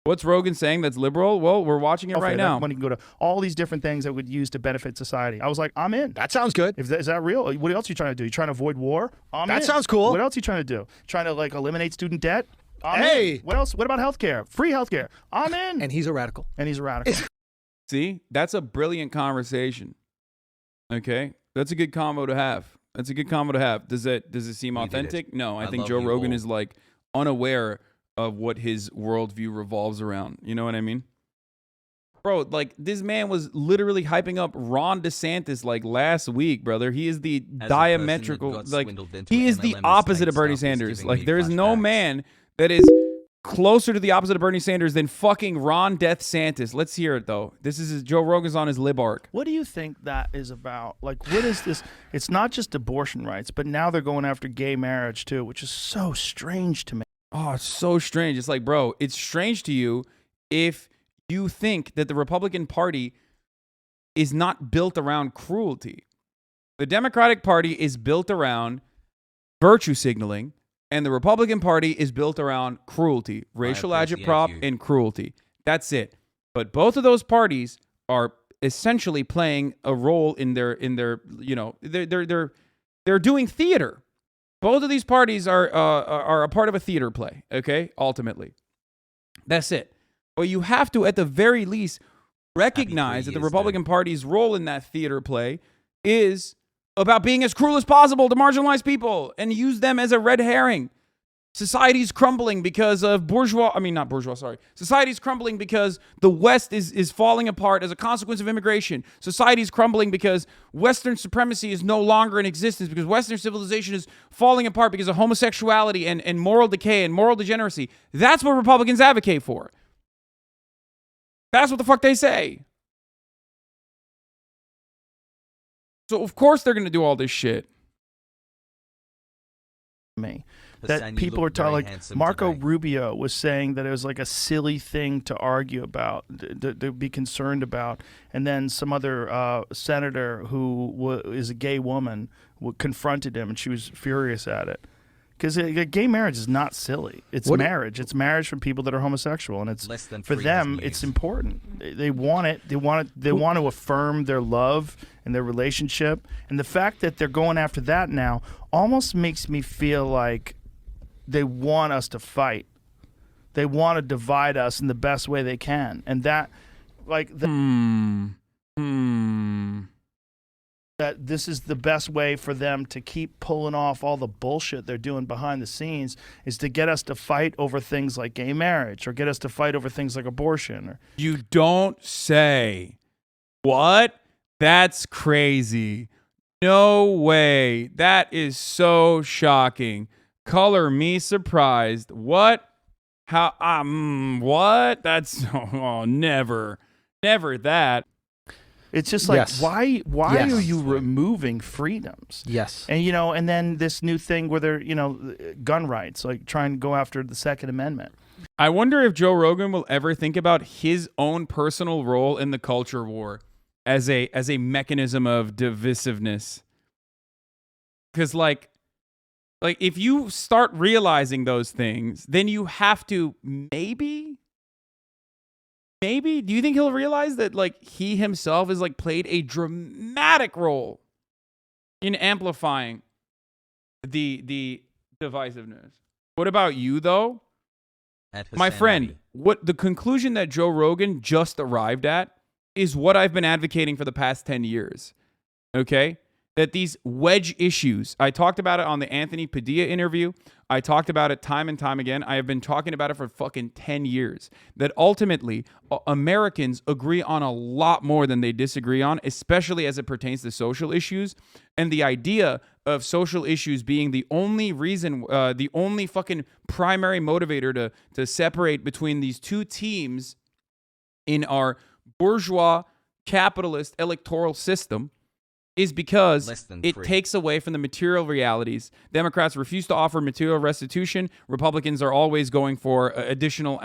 What's Rogan saying that's liberal? Well, we're watching it right now. That money can go to all these different things that would use to benefit society. I was like, I'm in. That sounds good. Is that real? What else are you trying to do? You trying to avoid war? That sounds cool. What else are you trying to do? Trying to like eliminate student debt? Hey. What else? What about healthcare? Free healthcare? I'm in. And he's a radical. See, that's a brilliant conversation. Okay, that's a good combo to have. Does it seem authentic? No, I think Joe Rogan is like unaware of what his worldview revolves around. You know what I mean? Bro, like this man was literally hyping up Ron DeSantis like last week, brother. He is the diametrical, like he is the opposite of Bernie Sanders. Like there is no man that is closer to the opposite of Bernie Sanders than fucking Ron DeSantis. Let's hear it though. This is Joe Rogan's on his LIB ARC. What do you think that is about? Like, what is this? It's not just abortion rights, but now they're going after gay marriage too, which is so strange to me. Oh, it's so strange. It's like, bro, it's strange to you if you think that the Republican Party is not built around cruelty. The Democratic Party is built around virtue signaling, and the Republican Party is built around cruelty, racial agitprop, and cruelty. That's it. But both of those parties are essentially playing a role in their you know, they're doing theater. Both of these parties are a part of a theater play, okay? Ultimately. That's it. But you have to, at the very least, recognize that the Republican Party's role in that theater play is about being as cruel as possible to marginalized people and use them as a red herring. Society's crumbling because of Society's crumbling because the West is falling apart as a consequence of immigration. Society's crumbling because Western supremacy is no longer in existence, because Western civilization is falling apart because of homosexuality and moral decay and moral degeneracy. That's what Republicans advocate for. That's what the fuck they say. So of course they're going to do all this shit. That people are talking, like Marco Rubio was saying that it was like a silly thing to argue about, to be concerned about, and then some other senator who is a gay woman confronted him, and she was furious at it. Because gay marriage is not silly. It's marriage. It's marriage for people that are homosexual, and it's for them. It's important. They want it. They want it. They want to affirm their love and their relationship. And the fact that they're going after that now almost makes me feel like they want us to fight. They want to divide us in the best way they can, and that, like, that this is the best way for them to keep pulling off all the bullshit they're doing behind the scenes, is to get us to fight over things like gay marriage, or get us to fight over things like abortion. Or you don't say. What? That's crazy. No way. That is so shocking. Color me surprised. What? How? What? That's never that. It's just like, why are you removing freedoms? Yes. And, and then this new thing where they're, gun rights, like trying to go after the Second Amendment. I wonder if Joe Rogan will ever think about his own personal role in the culture war as a mechanism of divisiveness. Because, like if you start realizing those things, then you have to maybe, do you think he'll realize that, like, he himself has, like, played a dramatic role in amplifying the divisiveness? What about you, though? My friend, what the conclusion that Joe Rogan just arrived at is what I've been advocating for the past 10 years, okay? That these wedge issues, I talked about it on the Anthony Padilla interview. I talked about it time and time again. I have been talking about it for fucking 10 years. That ultimately, Americans agree on a lot more than they disagree on, especially as it pertains to social issues. And the idea of social issues being the only reason, the only fucking primary motivator to separate between these two teams in our bourgeois capitalist electoral system is because it takes away from the material realities. Democrats refuse to offer material restitution. Republicans are always going for additional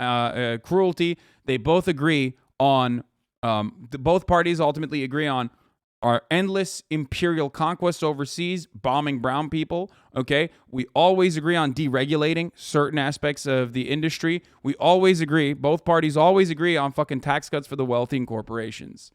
cruelty. They both agree on, both parties ultimately agree on our endless imperial conquests overseas, bombing brown people, okay? We always agree on deregulating certain aspects of the industry. We always agree, both parties always agree on fucking tax cuts for the wealthy and corporations.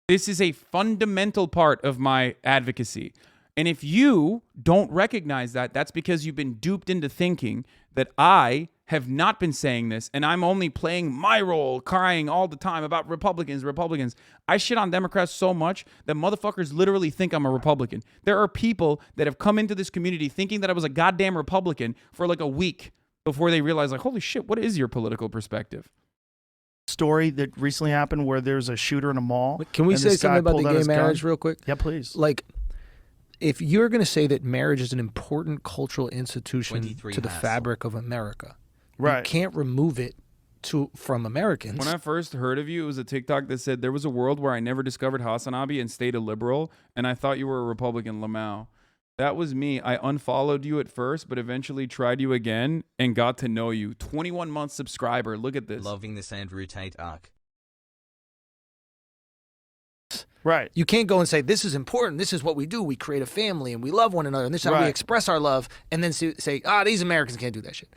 This is a fundamental part of my advocacy. And if you don't recognize that, that's because you've been duped into thinking that I have not been saying this and I'm only playing my role, crying all the time about Republicans. I shit on Democrats so much that motherfuckers literally think I'm a Republican. There are people that have come into this community thinking that I was a goddamn Republican for like a week before they realize, like, holy shit, what is your political perspective? Story that recently happened where there's a shooter in a mall. Can we say something about the gay marriage real quick? Yeah, please. Like, if you're going to say that marriage is an important cultural institution to the fabric of America, right, you can't remove it from Americans. When I first heard of you, it was a TikTok that said there was a world where I never discovered Hasanabi and stayed a liberal, and I thought you were a Republican, Lamau. That was me. I unfollowed you at first, but eventually tried you again and got to know you. 21-month subscriber. Look at this. Loving this Andrew Tate arc. Right. You can't go and say, this is important. This is what we do. We create a family and we love one another. And this is how we express our love. And then say, these Americans can't do that shit.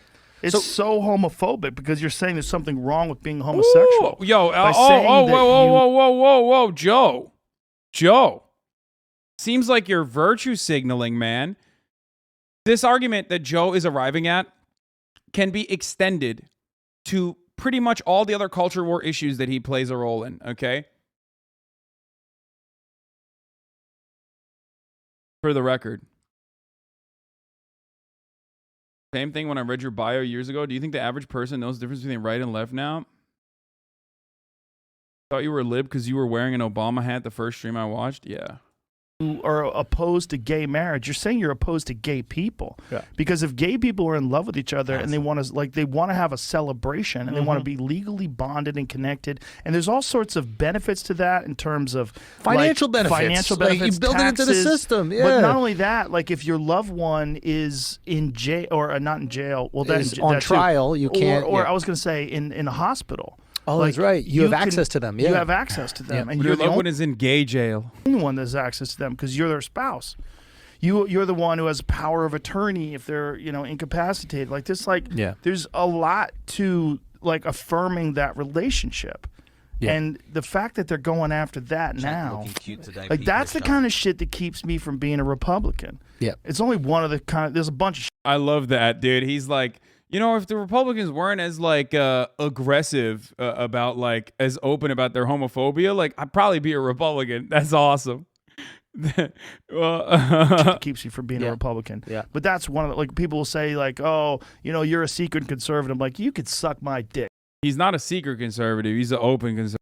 It's so homophobic because you're saying there's something wrong with being homosexual. Ooh, yo, whoa, Joe. Seems like you're virtue signaling, man. This argument that Joe is arriving at can be extended to pretty much all the other culture war issues that he plays a role in, okay? For the record. Same thing when I read your bio years ago. Do you think the average person knows the difference between right and left now? Thought you were lib because you were wearing an Obama hat the first stream I watched? Yeah. Who are opposed to gay marriage, you're saying you're opposed to gay people. Yeah. Because if gay people are in love with each other and they want to have a celebration and they want to be legally bonded and connected, and there's all sorts of benefits to that in terms of financial benefits. Like you build it into the system. Yeah. But not only that, like if your loved one is in jail or not in jail, well, that's on trial. You can't. Or I was going to say in a hospital. Oh, that's right. You have access to them. Yeah. You have access to them. Yeah. And your loved one is in gay jail. Only one that has access to them because you're their spouse. You're the one who has power of attorney if they're, incapacitated. Like this, there's a lot to affirming that relationship. Yeah. And the fact that they're going after that now, that's the kind of shit that keeps me from being a Republican. Yeah. It's only one of the there's a bunch of shit. I love that, dude. He's like, if the Republicans weren't as aggressive about as open about their homophobia, I'd probably be a Republican. That's awesome. Well, keeps you from being a Republican. Yeah. But that's one of the, people will say oh, you're a secret conservative. I'm like, you could suck my dick. He's not a secret conservative. He's an open conservative.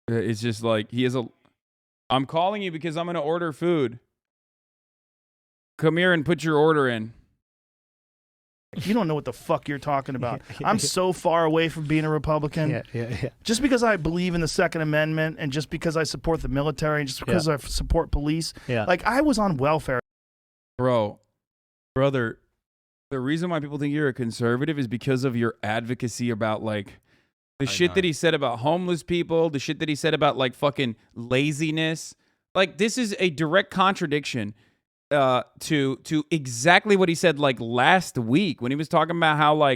It's just I'm calling you because I'm going to order food. Come here and put your order in. You don't know what the fuck you're talking about. I'm so far away from being a Republican. Yeah. Just because I believe in the Second Amendment and just because I support the military and just because I support police. Yeah. I was on welfare. Brother, the reason why people think you're a conservative is because of your advocacy about the shit that he said about homeless people, the shit that he said about fucking laziness. This is a direct contradiction to exactly what he said last week when he was talking about how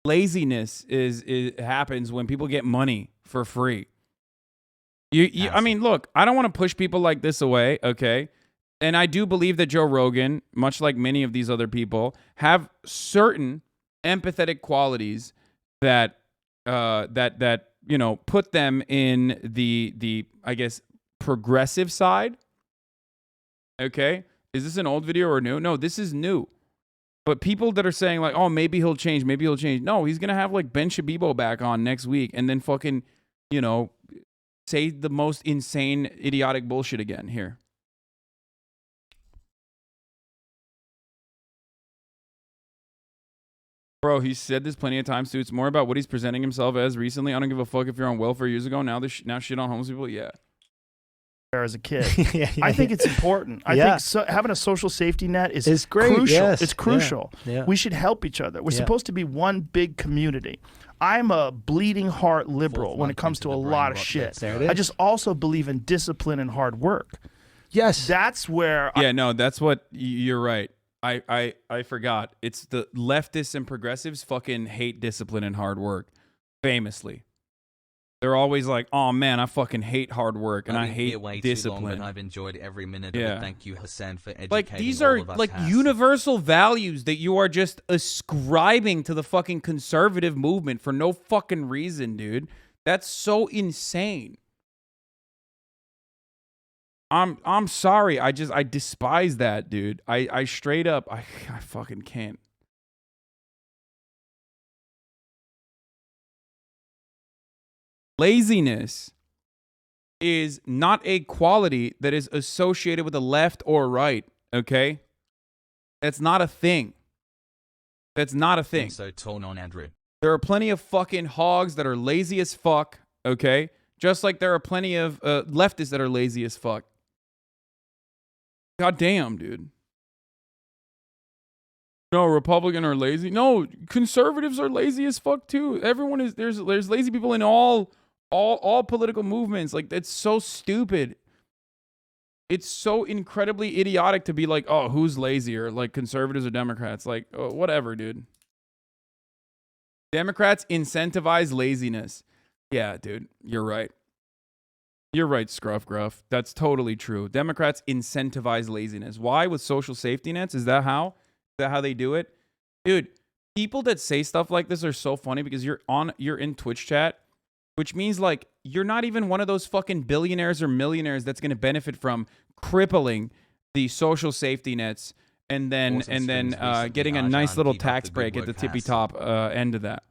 laziness is happens when people get money for free. I mean, look, I don't want to push people like this away, okay? And I do believe that Joe Rogan, much like many of these other people, have certain empathetic qualities that put them in the I guess progressive side. Okay? Is this an old video or new? No, this is new. But people that are saying oh, maybe he'll change. No, he's going to have Ben Shabibo back on next week and then fucking, say the most insane, idiotic bullshit again here. Bro, he said this plenty of times too. It's more about what he's presenting himself as recently. I don't give a fuck if you're on welfare years ago. Now shit on homeless people. Yeah. as a kid. I think it's important. I think having a social safety net is great. Crucial. Yes. It's crucial. Yeah. We should help each other. We're supposed to be one big community. I'm a bleeding heart liberal when it comes to a lot of shit. I just also believe in discipline and hard work. Yes. That's where that's what you're right. I forgot. It's the leftists and progressives fucking hate discipline and hard work. Famously. They're always like, "Oh man, I fucking hate hard work and I hate discipline." Long, I've enjoyed every minute of it. Thank you, Hassan, for educating like these all are of us, like Hass. universal values that you are just ascribing to the fucking conservative movement for no fucking reason, dude. That's so insane. I'm sorry. I despise that, dude. I straight up I fucking can't. Laziness is not a quality that is associated with the left or right, okay? That's not a thing. That's not a thing. So torn on Andrew. There are plenty of fucking hogs that are lazy as fuck, okay? Just like there are plenty of leftists that are lazy as fuck. God damn, dude. No, Republican are lazy. No, conservatives are lazy as fuck too. Everyone is there's lazy people in all political movements. Like, it's so stupid. It's so incredibly idiotic to be like, oh, who's lazier? Like, conservatives or Democrats? Like, oh, whatever, dude. Democrats incentivize laziness. Yeah, dude, you're right. You're right, Scruff Gruff. That's totally true. Democrats incentivize laziness. Why? With social safety nets? Is that how? Is that how they do it? Dude, people that say stuff like this are so funny because you're in Twitch chat, which means like you're not even one of those fucking billionaires or millionaires that's going to benefit from crippling the social safety nets and then getting a nice little tax break at the tippy top end of that.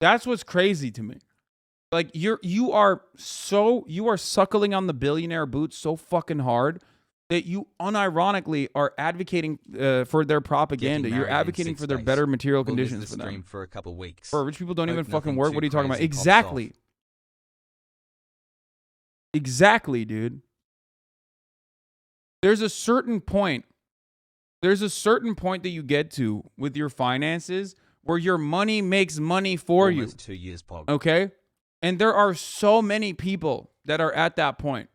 That's what's crazy to me. Like you are suckling on the billionaire boot so fucking hard that you unironically are advocating for their propaganda. You're advocating for their better material conditions for them. For a couple weeks. Bro, rich people don't even fucking work. What are you talking about? Exactly. Exactly, dude. There's a certain point that you get to with your finances where your money makes money for you. 2 years, Pog. Okay? And there are so many people that are at that point.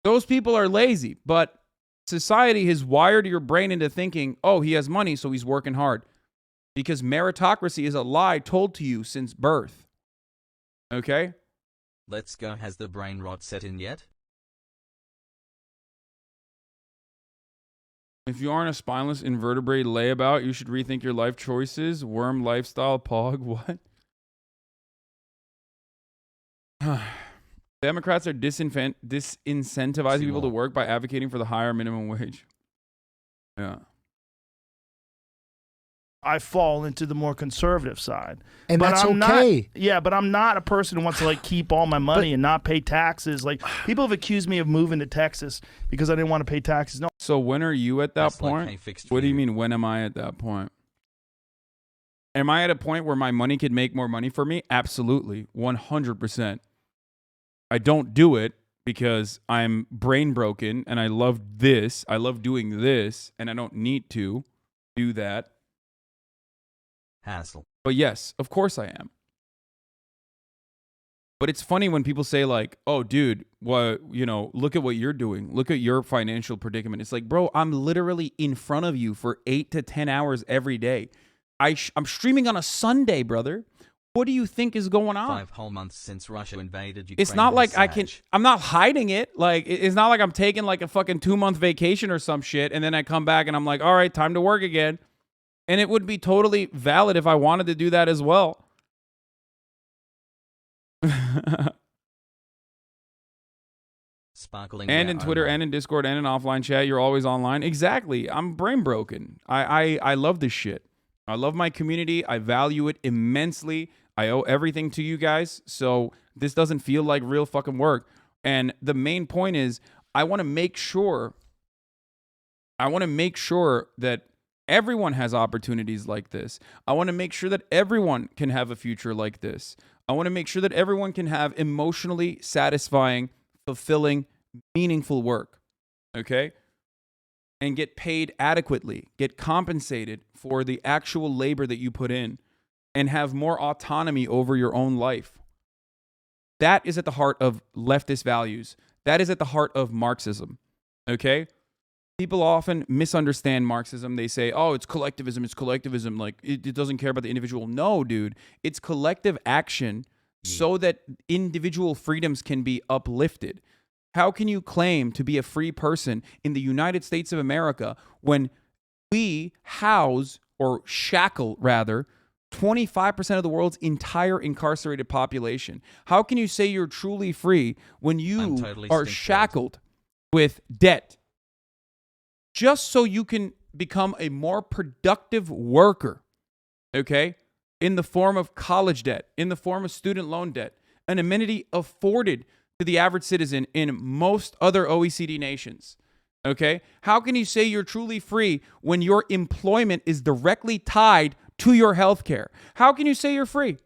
Those people are lazy, but society has wired your brain into thinking, oh, he has money, so he's working hard. Because meritocracy is a lie told to you since birth. Okay? Let's go. Has the brain rot set in yet? If you aren't a spineless invertebrate layabout, you should rethink your life choices. Worm lifestyle, Pog, what? Democrats are disincentivizing people to work by advocating for the higher minimum wage. Yeah. I fall into the more conservative side. And but that's I'm okay. But I'm not a person who wants to like keep all my money and not pay taxes. Like, people have accused me of moving to Texas because I didn't want to pay taxes. No. So when are you at that That's point? Like What do you mean, when am I at that point? Am I at a point where my money could make more money for me? Absolutely. 100%. I don't do it because I'm brain broken and I love this. I love doing this and I don't need to do that. Hassle. But yes, of course I am. But it's funny when people say like, oh, dude, well, look at what you're doing. Look at your financial predicament. It's like, bro, I'm literally in front of you for 8 to 10 hours every day. I'm streaming on a Sunday, brother. What do you think is going on? 5 whole months since Russia invaded Ukraine. It's not like I'm not hiding it. Like, it's not like I'm taking like a fucking 2-month vacation or some shit. And then I come back and I'm like, all right, time to work again. And it would be totally valid if I wanted to do that as well. Sparkling and in Twitter and in Discord and in offline chat, you're always online. Exactly. I'm brain broken. I love this shit. I love my community. I value it immensely. I owe everything to you guys. So this doesn't feel like real fucking work. And the main point is I want to make sure that Everyone has opportunities like this. I want to make sure that everyone can have a future like this. I want to make sure that everyone can have emotionally satisfying, fulfilling, meaningful work. Okay? And get paid adequately, get compensated for the actual labor that you put in, and have more autonomy over your own life. That is at the heart of leftist values. That is at the heart of Marxism. Okay? People often misunderstand Marxism. They say, oh, it's collectivism. It's collectivism. Like, it doesn't care about the individual. No, dude. It's collective action so that individual freedoms can be uplifted. How can you claim to be a free person in the United States of America when we house, or shackle rather, 25% of the world's entire incarcerated population? How can you say you're truly free when you are shackled with debt just so you can become a more productive worker, okay, in the form of college debt, in the form of student loan debt, an amenity afforded to the average citizen in most other OECD nations, okay? How can you say you're truly free when your employment is directly tied to your health care? How can you say you're free?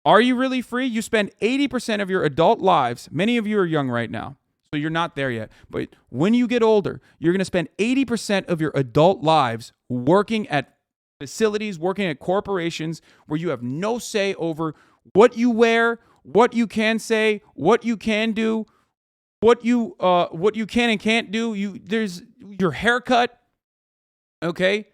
Are you really free? You spend 80% of your adult lives, many of you are young right now, so you're not there yet, but when you get older, you're going to spend 80% of your adult lives working at facilities, working at corporations where you have no say over what you wear, what you can say, what you can do, what you can and can't do. There's your haircut, okay?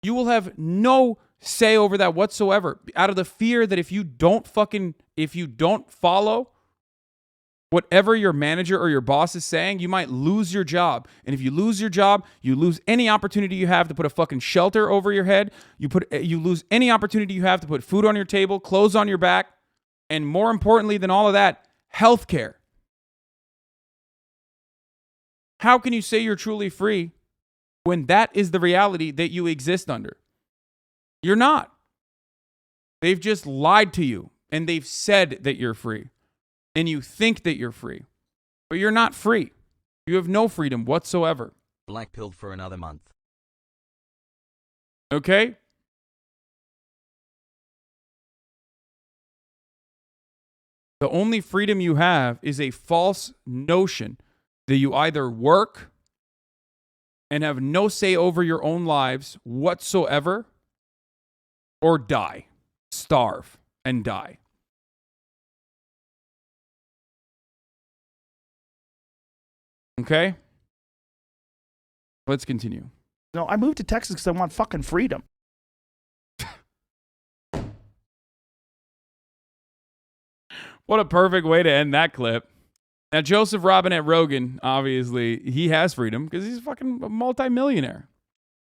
You will have no say over that whatsoever, out of the fear that if you don't follow whatever your manager or your boss is saying, you might lose your job. And if you lose your job, you lose any opportunity you have to put a fucking shelter over your head. You lose any opportunity you have to put food on your table, clothes on your back, and more importantly than all of that, health care. How can you say you're truly free when that is the reality that you exist under? You're not. They've just lied to you, and they've said that you're free, and you think that you're free, but you're not free. You have no freedom whatsoever. Black-pilled for another month. Okay? The only freedom you have is a false notion that you either work and have no say over your own lives whatsoever, or die, starve, and die. Okay? Let's continue. No, I moved to Texas because I want fucking freedom. What a perfect way to end that clip. Now, Joseph Robinette Rogan, obviously, he has freedom because he's fucking a multimillionaire.